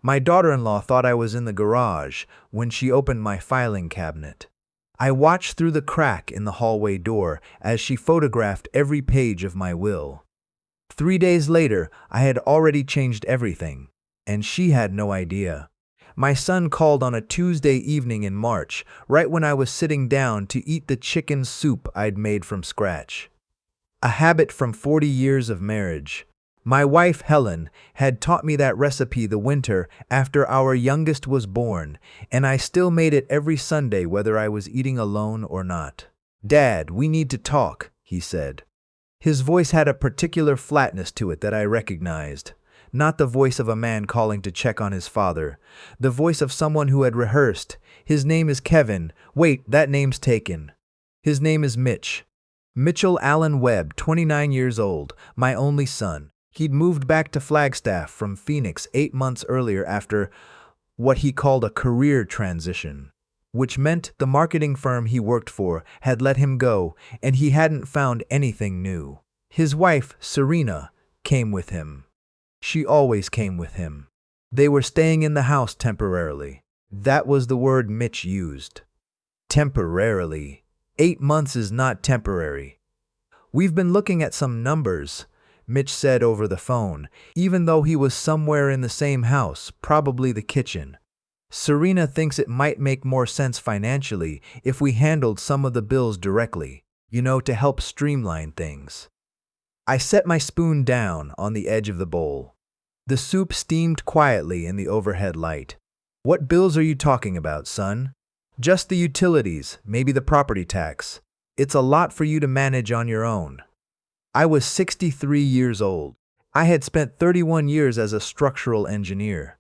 My daughter-in-law thought I was in the garage when she opened my filing cabinet. I watched through the crack in the hallway door as she photographed every page of my will. 3 days later, I had already changed everything, and she had no idea. My son called on a Tuesday evening in March, right when I was sitting down to eat the chicken soup I'd made from scratch. A habit from 40 years of marriage. My wife, Helen, had taught me that recipe the winter after our youngest was born, and I still made it every Sunday whether I was eating alone or not. "Dad, we need to talk," he said. His voice had a particular flatness to it that I recognized. Not the voice of a man calling to check on his father. The voice of someone who had rehearsed. "His name is Kevin. Wait, that name's taken. His name is Mitch. Mitchell Allen Webb, 29 years old, my only son. He'd moved back to Flagstaff from Phoenix 8 months earlier after what he called a career transition, which meant the marketing firm he worked for had let him go and he hadn't found anything new. His wife, Serena, came with him. She always came with him. They were staying in the house temporarily. That was the word Mitch used. Temporarily. 8 months is not temporary. "We've been looking at some numbers," Mitch said over the phone, even though he was somewhere in the same house, probably the kitchen. "Serena thinks it might make more sense financially if we handled some of the bills directly, to help streamline things." I set my spoon down on the edge of the bowl. The soup steamed quietly in the overhead light. "What bills are you talking about, son?" "Just the utilities, maybe the property tax. It's a lot for you to manage on your own." I was 63 years old. I had spent 31 years as a structural engineer.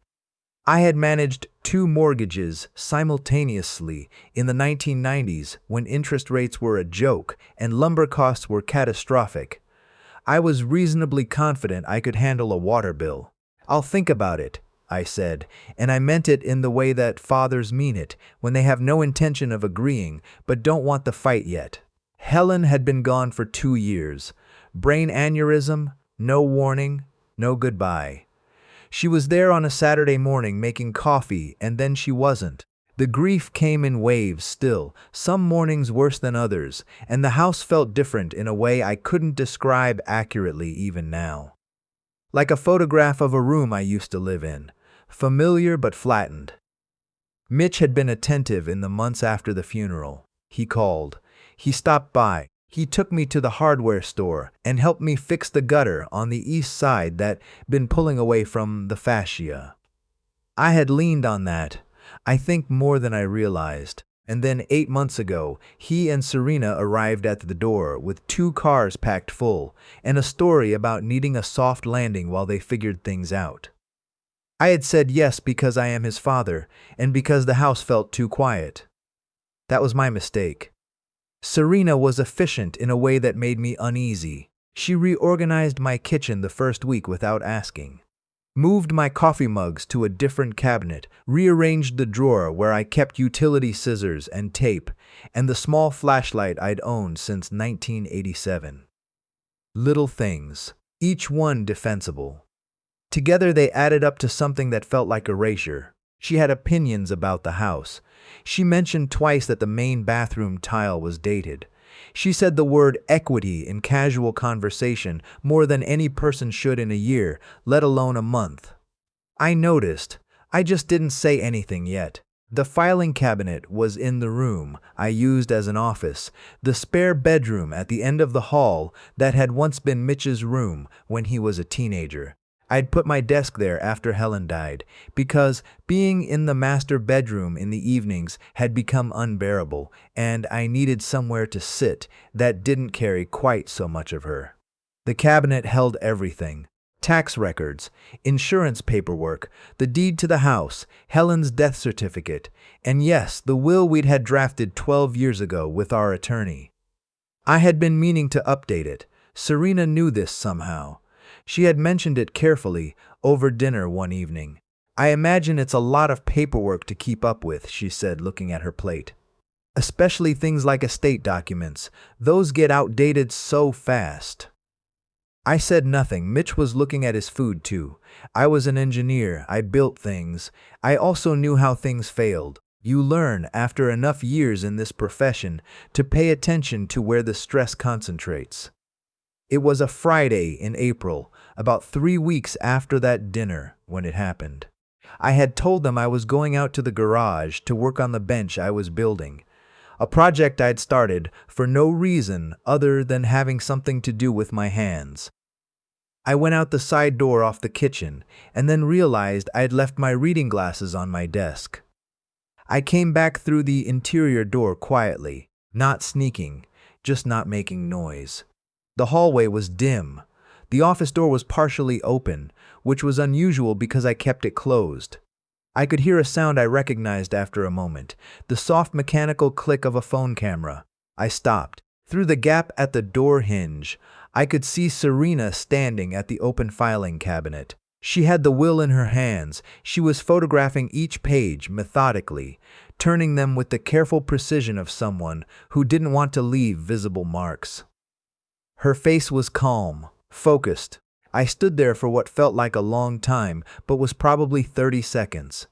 I had managed 2 mortgages simultaneously in the 1990s when interest rates were a joke and lumber costs were catastrophic. I was reasonably confident I could handle a water bill. "I'll think about it," I said, and I meant it in the way that fathers mean it when they have no intention of agreeing but don't want the fight yet. Helen had been gone for 2 years. Brain aneurysm, no warning, no goodbye. She was there on a Saturday morning making coffee, and then she wasn't. The grief came in waves still, some mornings worse than others, and the house felt different in a way I couldn't describe accurately even now. Like a photograph of a room I used to live in, familiar but flattened. Mitch had been attentive in the months after the funeral. He called. He stopped by. He took me to the hardware store and helped me fix the gutter on the east side that'd been pulling away from the fascia. I had leaned on that, I think more than I realized. And then 8 months ago, he and Serena arrived at the door with 2 cars packed full and a story about needing a soft landing while they figured things out. I had said yes because I am his father and because the house felt too quiet. That was my mistake. Serena was efficient in a way that made me uneasy. She reorganized my kitchen the first week without asking. Moved my coffee mugs to a different cabinet, rearranged the drawer where I kept utility scissors and tape, and the small flashlight I'd owned since 1987. Little things, each one defensible. Together they added up to something that felt like erasure. She had opinions about the house. She mentioned twice that the main bathroom tile was dated. She said the word equity in casual conversation more than any person should in a year, let alone a month. I noticed. I just didn't say anything yet. The filing cabinet was in the room I used as an office, the spare bedroom at the end of the hall that had once been Mitch's room when he was a teenager. I'd put my desk there after Helen died, because being in the master bedroom in the evenings had become unbearable, and I needed somewhere to sit that didn't carry quite so much of her. The cabinet held everything: tax records, insurance paperwork, the deed to the house, Helen's death certificate, and yes, the will we'd had drafted 12 years ago with our attorney. I had been meaning to update it. Serena knew this somehow. She had mentioned it carefully over dinner one evening. "I imagine it's a lot of paperwork to keep up with," she said, looking at her plate. "Especially things like estate documents. Those get outdated so fast." I said nothing. Mitch was looking at his food too. I was an engineer. I built things. I also knew how things failed. You learn, after enough years in this profession, to pay attention to where the stress concentrates. It was a Friday in April, about 3 weeks after that dinner, when it happened. I had told them I was going out to the garage to work on the bench I was building, a project I'd started for no reason other than having something to do with my hands. I went out the side door off the kitchen and then realized I'd left my reading glasses on my desk. I came back through the interior door quietly, not sneaking, just not making noise. The hallway was dim. The office door was partially open, which was unusual because I kept it closed. I could hear a sound I recognized after a moment, the soft mechanical click of a phone camera. I stopped. Through the gap at the door hinge, I could see Serena standing at the open filing cabinet. She had the will in her hands. She was photographing each page methodically, turning them with the careful precision of someone who didn't want to leave visible marks. Her face was calm, focused. I stood there for what felt like a long time, but was probably 30 seconds.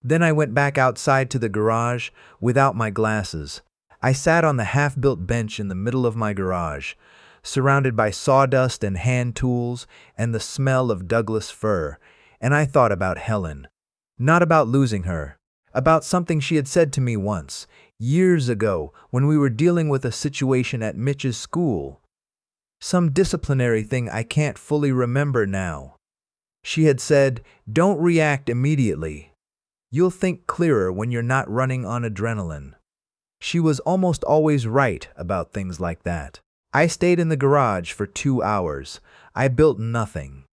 Then I went back outside to the garage without my glasses. I sat on the half-built bench in the middle of my garage, surrounded by sawdust and hand tools and the smell of Douglas fir, and I thought about Helen. Not about losing her, about something she had said to me once, years ago, when we were dealing with a situation at Mitch's school. Some disciplinary thing I can't fully remember now. She had said, "Don't react immediately. You'll think clearer when you're not running on adrenaline." She was almost always right about things like that. I stayed in the garage for 2 hours. I built nothing.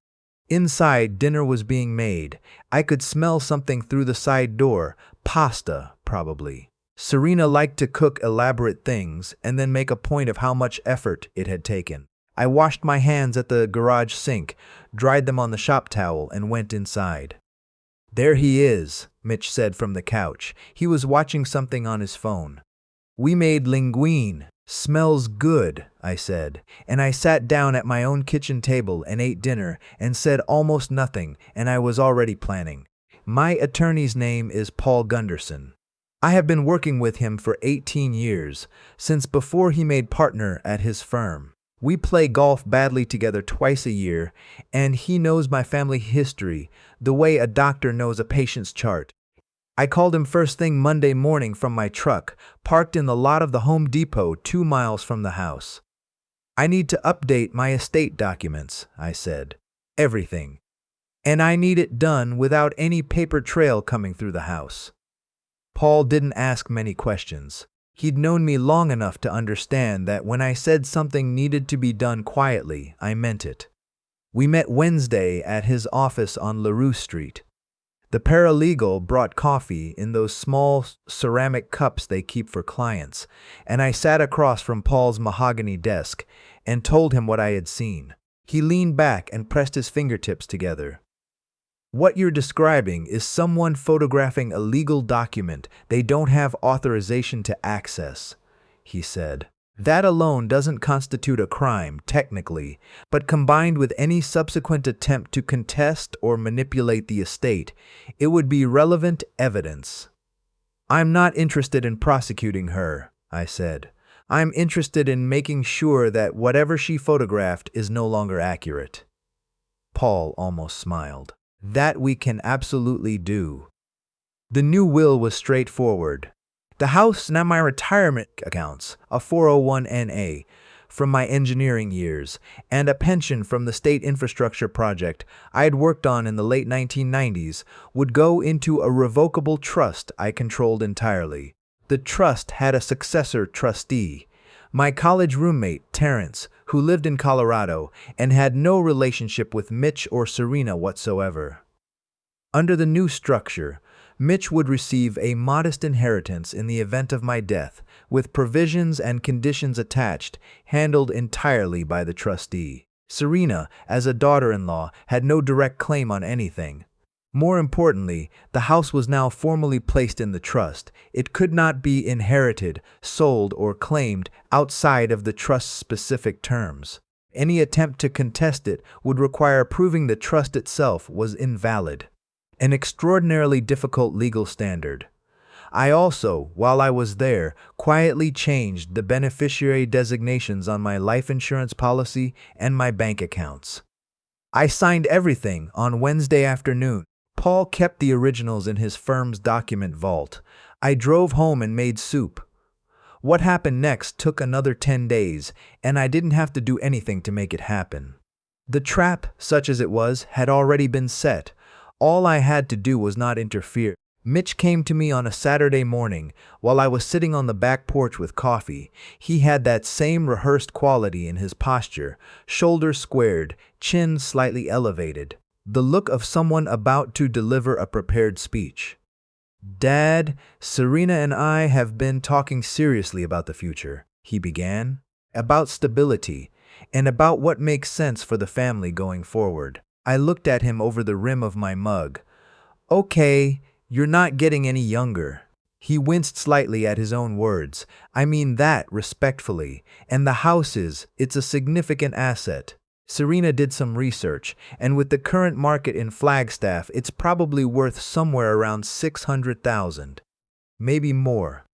Inside, dinner was being made. I could smell something through the side door. Pasta, probably. Serena liked to cook elaborate things and then make a point of how much effort it had taken. I washed my hands at the garage sink, dried them on the shop towel, and went inside. "There he is," Mitch said from the couch. He was watching something on his phone. "We made linguine. Smells good," I said, and I sat down at my own kitchen table and ate dinner and said almost nothing, and I was already planning. My attorney's name is Paul Gunderson. I have been working with him for 18 years, since before he made partner at his firm. We play golf badly together twice a year, and he knows my family history the way a doctor knows a patient's chart. I called him first thing Monday morning from my truck, parked in the lot of the Home Depot 2 miles from the house. "I need to update my estate documents," I said. "Everything. And I need it done without any paper trail coming through the house." Paul didn't ask many questions. He'd known me long enough to understand that when I said something needed to be done quietly, I meant it. We met Wednesday at his office on LaRue Street. The paralegal brought coffee in those small ceramic cups they keep for clients, and I sat across from Paul's mahogany desk and told him what I had seen. He leaned back and pressed his fingertips together. "What you're describing is someone photographing a legal document they don't have authorization to access," he said. "That alone doesn't constitute a crime, technically, but combined with any subsequent attempt to contest or manipulate the estate, it would be relevant evidence." "I'm not interested in prosecuting her," I said. "I'm interested in making sure that whatever she photographed is no longer accurate." Paul almost smiled. "That we can absolutely do." The new will was straightforward. The house and my retirement accounts, a 401(n)(A) from my engineering years, and a pension from the state infrastructure project I had worked on in the late 1990s would go into a revocable trust I controlled entirely. The trust had a successor trustee, my college roommate, Terrence, who lived in Colorado and had no relationship with Mitch or Serena whatsoever. Under the new structure, Mitch would receive a modest inheritance in the event of my death, with provisions and conditions attached, handled entirely by the trustee. Serena, as a daughter-in-law, had no direct claim on anything. More importantly, the house was now formally placed in the trust. It could not be inherited, sold, or claimed outside of the trust's specific terms. Any attempt to contest it would require proving the trust itself was invalid. An extraordinarily difficult legal standard. I also, while I was there, quietly changed the beneficiary designations on my life insurance policy and my bank accounts. I signed everything on Wednesday afternoon. Paul kept the originals in his firm's document vault. I drove home and made soup. What happened next took another 10 days, and I didn't have to do anything to make it happen. The trap, such as it was, had already been set. All I had to do was not interfere. Mitch came to me on a Saturday morning while I was sitting on the back porch with coffee. He had that same rehearsed quality in his posture, shoulders squared, chin slightly elevated, the look of someone about to deliver a prepared speech. "Dad, Serena and I have been talking seriously about the future," he began, "about stability, and about what makes sense for the family going forward." I looked at him over the rim of my mug. "Okay, you're not getting any younger." He winced slightly at his own words. "I mean that respectfully. And the house it's a significant asset." Serena did some research, and with the current market in Flagstaff, it's probably worth somewhere around $600,000. Maybe more.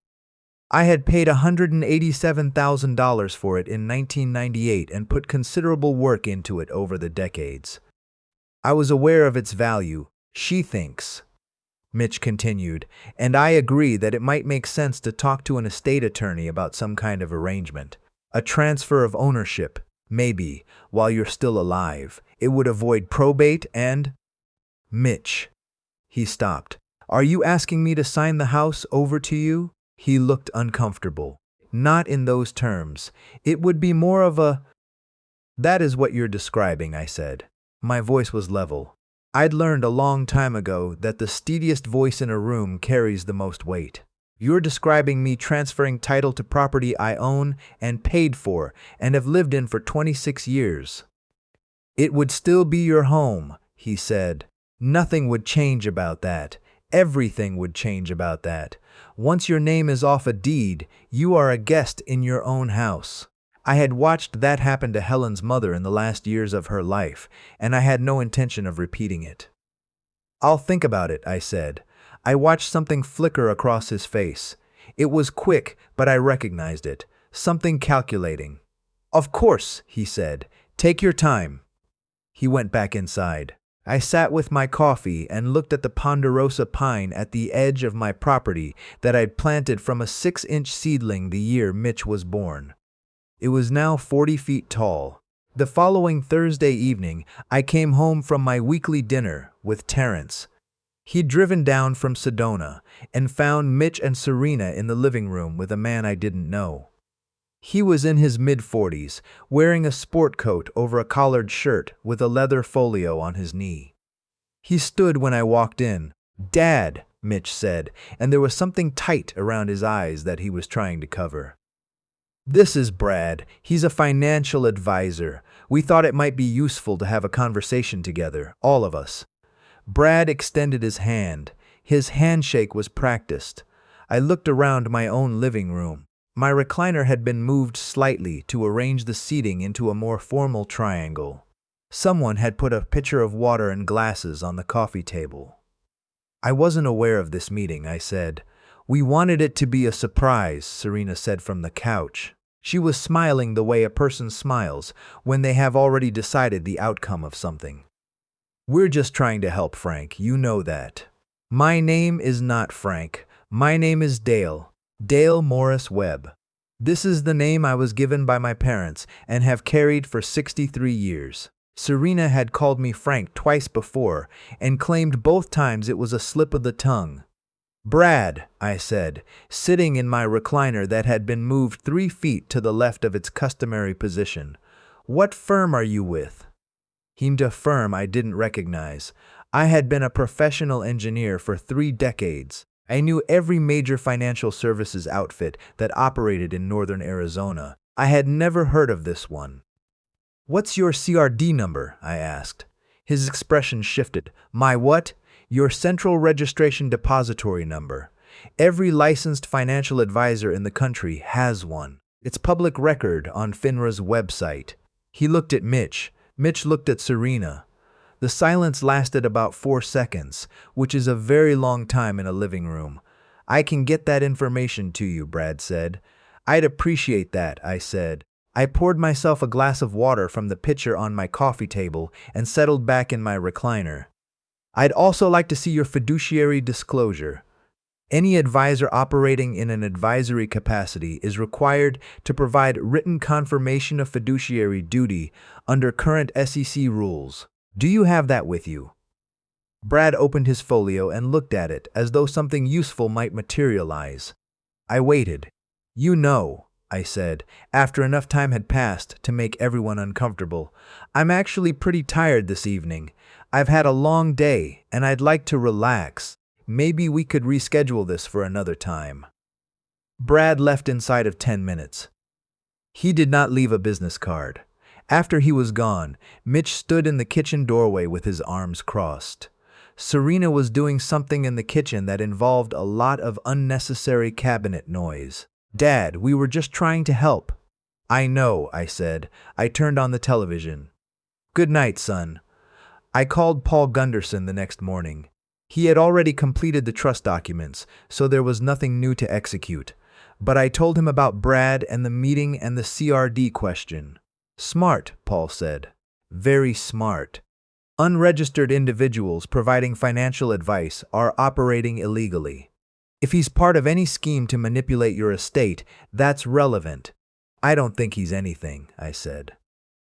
I had paid $187,000 for it in 1998 and put considerable work into it over the decades. I was aware of its value, she thinks, Mitch continued, and I agree that it might make sense to talk to an estate attorney about some kind of arrangement. A transfer of ownership, maybe, while you're still alive. It would avoid probate and… Mitch. He stopped. "Are you asking me to sign the house over to you?" He looked uncomfortable. "Not in those terms. It would be more of a…" "That is what you're describing," I said. My voice was level. I'd learned a long time ago that the steadiest voice in a room carries the most weight. "You're describing me transferring title to property I own and paid for and have lived in for 26 years. It would still be your home," he said. "Nothing would change about that. Everything would change about that. Once your name is off a deed, you are a guest in your own house." I had watched that happen to Helen's mother in the last years of her life, and I had no intention of repeating it. "I'll think about it," I said. I watched something flicker across his face. It was quick, but I recognized it. Something calculating. "Of course," he said. "Take your time." He went back inside. I sat with my coffee and looked at the ponderosa pine at the edge of my property that I'd planted from a 6-inch seedling the year Mitch was born. It was now 40 feet tall. The following Thursday evening, I came home from my weekly dinner with Terrence. He'd driven down from Sedona and found Mitch and Serena in the living room with a man I didn't know. He was in his mid-40s, wearing a sport coat over a collared shirt with a leather folio on his knee. He stood when I walked in. "Dad," Mitch said, and there was something tight around his eyes that he was trying to cover. "This is Brad. He's a financial advisor. We thought it might be useful to have a conversation together, all of us." Brad extended his hand. His handshake was practiced. I looked around my own living room. My recliner had been moved slightly to arrange the seating into a more formal triangle. Someone had put a pitcher of water and glasses on the coffee table. "I wasn't aware of this meeting," I said. "We wanted it to be a surprise," Serena said from the couch. She was smiling the way a person smiles when they have already decided the outcome of something. "We're just trying to help, Frank. You know that." "My name is not Frank. My name is Dale. Dale Morris Webb. This is the name I was given by my parents and have carried for 63 years. Serena had called me Frank twice before and claimed both times it was a slip of the tongue. "Brad," I said, sitting in my recliner that had been moved 3 feet to the left of its customary position, "what firm are you with?" He named a firm I didn't recognize. I had been a professional engineer for 3 decades. I knew every major financial services outfit that operated in northern Arizona. I had never heard of this one. "What's your CRD number?" I asked. His expression shifted. "My what?" "Your Central Registration Depository Number. Every licensed financial advisor in the country has one. It's public record on FINRA's website." He looked at Mitch. Mitch looked at Serena. The silence lasted about 4 seconds, which is a very long time in a living room. "I can get that information to you," Brad said. "I'd appreciate that," I said. I poured myself a glass of water from the pitcher on my coffee table and settled back in my recliner. "I'd also like to see your fiduciary disclosure. Any advisor operating in an advisory capacity is required to provide written confirmation of fiduciary duty under current SEC rules. Do you have that with you?" Brad opened his folio and looked at it as though something useful might materialize. I waited. "You know," I said, after enough time had passed to make everyone uncomfortable, "I'm actually pretty tired this evening. I've had a long day, and I'd like to relax. Maybe we could reschedule this for another time." Brad left inside of 10 minutes. He did not leave a business card. After he was gone, Mitch stood in the kitchen doorway with his arms crossed. Serena was doing something in the kitchen that involved a lot of unnecessary cabinet noise. "Dad, we were just trying to help." "I know," I said. I turned on the television. "Good night, son." I called Paul Gunderson the next morning. He had already completed the trust documents, so there was nothing new to execute. But I told him about Brad and the meeting and the CRD question. "Smart," Paul said. "Very smart. Unregistered individuals providing financial advice are operating illegally. If he's part of any scheme to manipulate your estate, that's relevant." "I don't think he's anything," I said.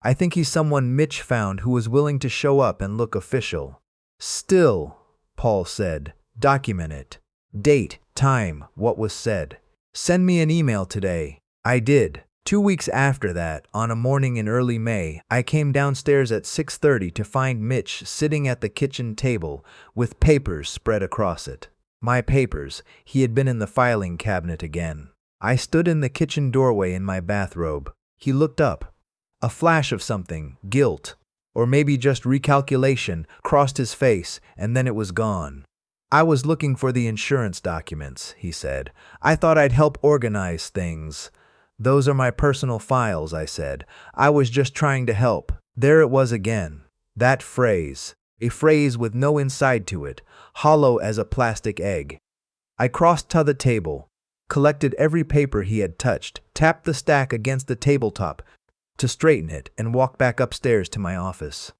"I think he's someone Mitch found who was willing to show up and look official." "Still," Paul said, "document it. Date, time, what was said. Send me an email today." I did. 2 weeks after that, on a morning in early May, I came downstairs at 6:30 to find Mitch sitting at the kitchen table with papers spread across it. My papers. He had been in the filing cabinet again. I stood in the kitchen doorway in my bathrobe. He looked up. A flash of something, guilt, or maybe just recalculation, crossed his face, and then it was gone. "I was looking for the insurance documents," he said. "I thought I'd help organize things." "Those are my personal files," I said. "I was just trying to help." There it was again. That phrase. A phrase with no inside to it, hollow as a plastic egg. I crossed to the table, collected every paper he had touched, tapped the stack against the tabletop to straighten it, and walked back upstairs to my office.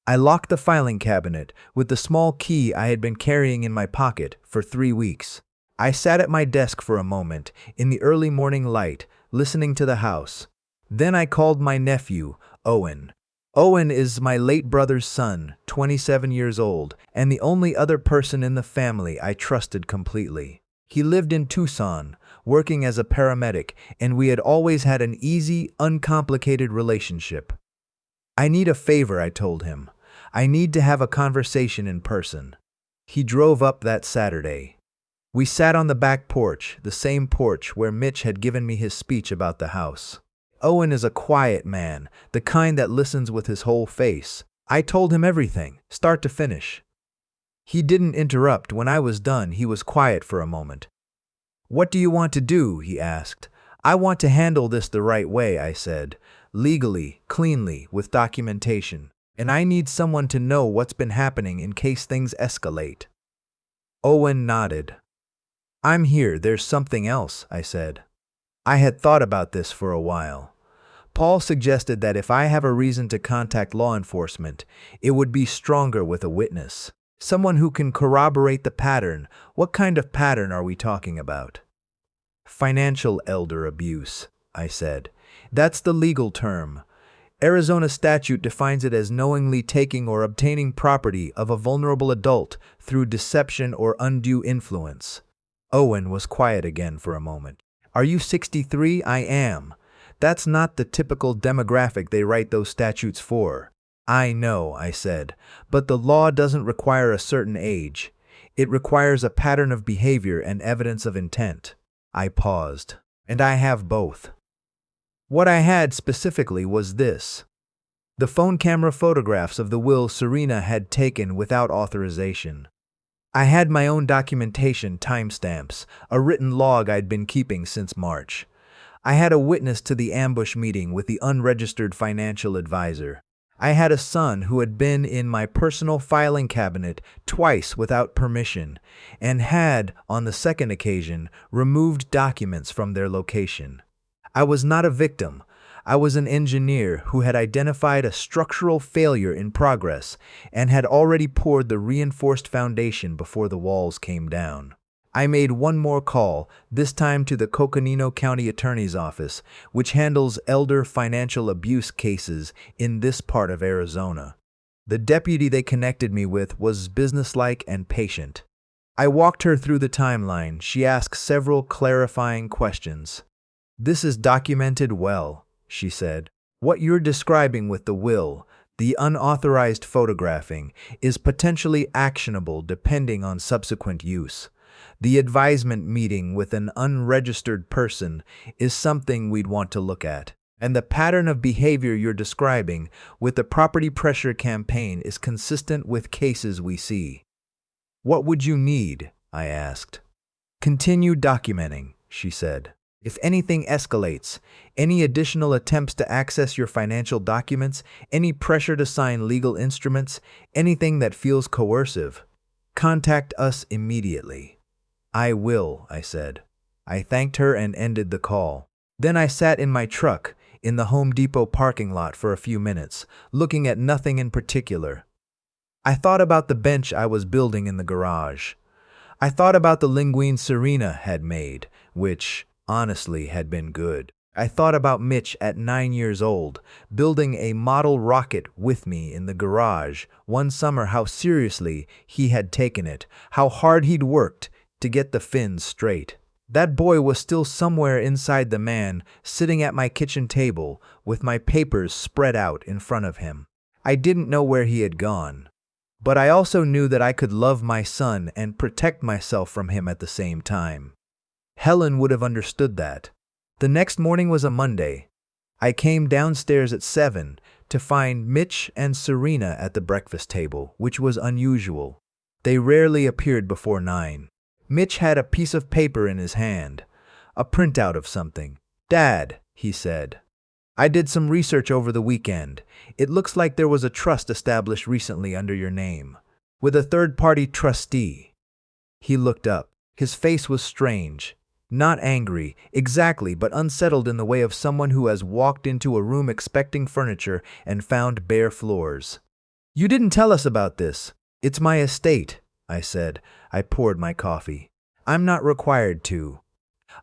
I locked the filing cabinet with the small key I had been carrying in my pocket for 3 weeks. I sat at my desk for a moment, in the early morning light, listening to the house. Then I called my nephew, Owen. Owen is my late brother's son, 27 years old, and the only other person in the family I trusted completely. He lived in Tucson, working as a paramedic, and we had always had an easy, uncomplicated relationship. "I need a favor," I told him. "I need to have a conversation in person." He drove up that Saturday. We sat on the back porch, the same porch where Mitch had given me his speech about the house. Owen is a quiet man, the kind that listens with his whole face. I told him everything, start to finish. He didn't interrupt. When I was done, he was quiet for a moment. "What do you want to do?" he asked. "I want to handle this the right way," I said. "Legally, cleanly, with documentation. And I need someone to know what's been happening in case things escalate." Owen nodded. "I'm here. There's something else," I said. I had thought about this for a while. Paul suggested that if I have a reason to contact law enforcement, it would be stronger with a witness. Someone who can corroborate the pattern. What kind of pattern are we talking about? "Financial elder abuse," I said. "That's the legal term. Arizona statute defines it as knowingly taking or obtaining property of a vulnerable adult through deception or undue influence." Owen was quiet again for a moment. "Are you 63? I am. That's not the typical demographic they write those statutes for." "I know," I said, "but the law doesn't require a certain age. It requires a pattern of behavior and evidence of intent." I paused. "And I have both." What I had specifically was this: the phone camera photographs of the will Serena had taken without authorization. I had my own documentation, timestamps, a written log I'd been keeping since March. I had a witness to the ambush meeting with the unregistered financial advisor. I had a son who had been in my personal filing cabinet twice without permission and had, on the second occasion, removed documents from their location. I was not a victim. I was an engineer who had identified a structural failure in progress and had already poured the reinforced foundation before the walls came down. I made one more call, this time to the Coconino County Attorney's Office, which handles elder financial abuse cases in this part of Arizona. The deputy they connected me with was businesslike and patient. I walked her through the timeline. She asked several clarifying questions. "This is documented well," she said. "What you're describing with the will, the unauthorized photographing, is potentially actionable depending on subsequent use. The advisement meeting with an unregistered person is something we'd want to look at. And the pattern of behavior you're describing with the property pressure campaign is consistent with cases we see." "What would you need?" I asked. "Continue documenting," she said. "If anything escalates, any additional attempts to access your financial documents, any pressure to sign legal instruments, anything that feels coercive, contact us immediately." "I will," I said. I thanked her and ended the call. Then I sat in my truck in the Home Depot parking lot for a few minutes, looking at nothing in particular. I thought about the bench I was building in the garage. I thought about the linguine Serena had made, which, honestly, had been good. I thought about Mitch at 9 years old, building a model rocket with me in the garage one summer, how seriously he had taken it, how hard he'd worked to get the fins straight. That boy was still somewhere inside the man, sitting at my kitchen table with my papers spread out in front of him. I didn't know where he had gone, but I also knew that I could love my son and protect myself from him at the same time. Helen would have understood that. The next morning was a Monday. I came downstairs at 7 to find Mitch and Serena at the breakfast table, which was unusual. They rarely appeared before 9. Mitch had a piece of paper in his hand, a printout of something. "Dad," he said, "I did some research over the weekend. It looks like there was a trust established recently under your name, with a third-party trustee." He looked up. His face was strange. Not angry, exactly, but unsettled in the way of someone who has walked into a room expecting furniture and found bare floors. "You didn't tell us about this." "It's my estate," I said. I poured my coffee. "I'm not required to."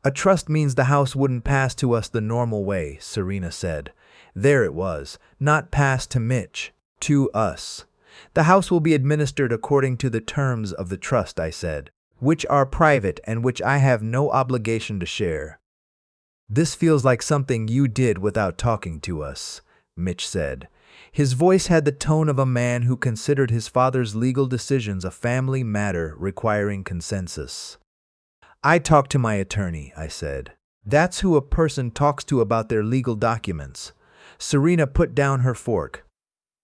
"A trust means the house wouldn't pass to us the normal way," Serena said. There it was, not pass to Mitch, to us. "The house will be administered according to the terms of the trust," I said, "which are private and which I have no obligation to share." "This feels like something you did without talking to us," Mitch said. His voice had the tone of a man who considered his father's legal decisions a family matter requiring consensus. "I talked to my attorney," I said. "That's who a person talks to about their legal documents." Serena put down her fork.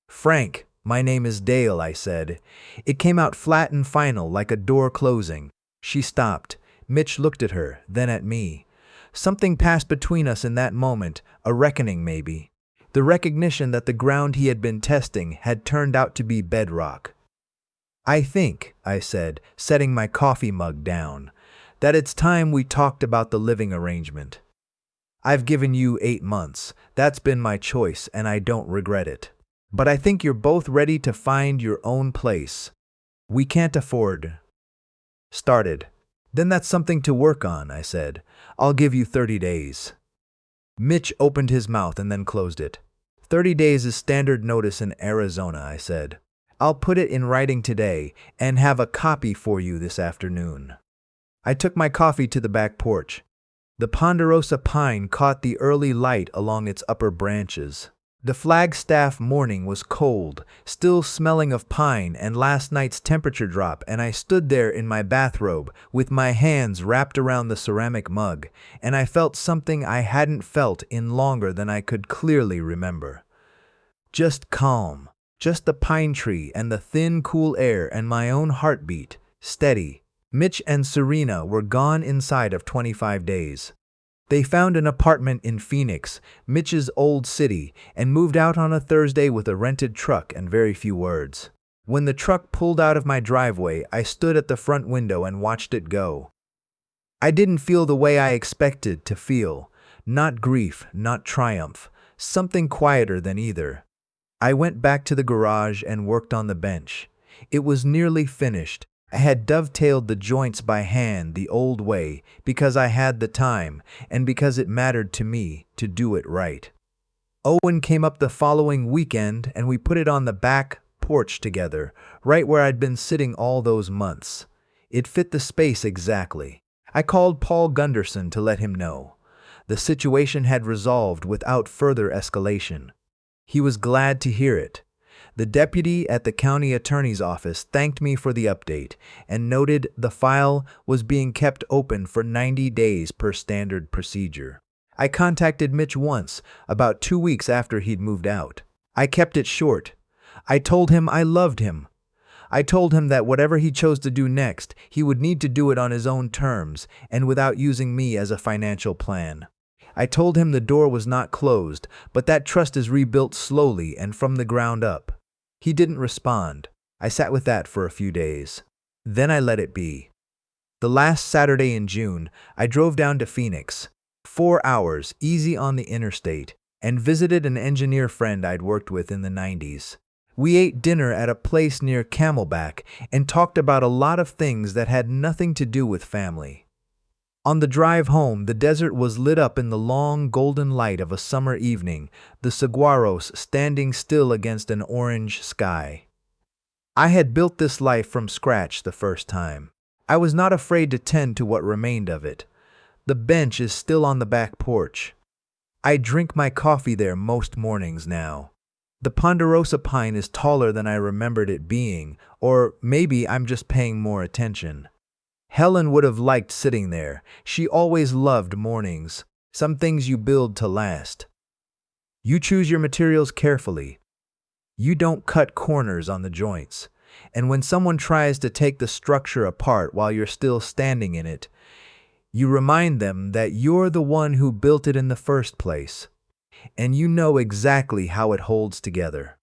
"Frank, my name is Dale," I said. It came out flat and final, like a door closing. She stopped. Mitch looked at her, then at me. Something passed between us in that moment, a reckoning maybe. The recognition that the ground he had been testing had turned out to be bedrock. "I think," I said, setting my coffee mug down, "that it's time we talked about the living arrangement. I've given you 8 months. That's been my choice, and I don't regret it. But I think you're both ready to find your own place. We can't afford." Started. "Then that's something to work on," I said. "I'll give you 30 days. Mitch opened his mouth and then closed it. 30 days is standard notice in Arizona," I said. "I'll put it in writing today and have a copy for you this afternoon." I took my coffee to the back porch. The ponderosa pine caught the early light along its upper branches. The Flagstaff morning was cold, still smelling of pine and last night's temperature drop, and I stood there in my bathrobe with my hands wrapped around the ceramic mug, and I felt something I hadn't felt in longer than I could clearly remember. Just calm, just the pine tree and the thin, cool air and my own heartbeat, steady. Mitch and Serena were gone inside of 25 days. They found an apartment in Phoenix, Mitch's old city, and moved out on a Thursday with a rented truck and very few words. When the truck pulled out of my driveway, I stood at the front window and watched it go. I didn't feel the way I expected to feel. Not grief, not triumph. Something quieter than either. I went back to the garage and worked on the bench. It was nearly finished. I had dovetailed the joints by hand the old way because I had the time and because it mattered to me to do it right. Owen came up the following weekend and we put it on the back porch together, right where I'd been sitting all those months. It fit the space exactly. I called Paul Gunderson to let him know. The situation had resolved without further escalation. He was glad to hear it. The deputy at the county attorney's office thanked me for the update and noted the file was being kept open for 90 days per standard procedure. I contacted Mitch once, about 2 weeks after he'd moved out. I kept it short. I told him I loved him. I told him that whatever he chose to do next, he would need to do it on his own terms and without using me as a financial plan. I told him the door was not closed, but that trust is rebuilt slowly and from the ground up. He didn't respond. I sat with that for a few days. Then I let it be. The last Saturday in June, I drove down to Phoenix, 4 hours, easy on the interstate, and visited an engineer friend I'd worked with in the 90s. We ate dinner at a place near Camelback and talked about a lot of things that had nothing to do with family. On the drive home, the desert was lit up in the long golden light of a summer evening, the saguaros standing still against an orange sky. I had built this life from scratch the first time. I was not afraid to tend to what remained of it. The bench is still on the back porch. I drink my coffee there most mornings now. The ponderosa pine is taller than I remembered it being, or maybe I'm just paying more attention. Helen would have liked sitting there. She always loved mornings. Some things you build to last. You choose your materials carefully. You don't cut corners on the joints. And when someone tries to take the structure apart while you're still standing in it, you remind them that you're the one who built it in the first place, and you know exactly how it holds together.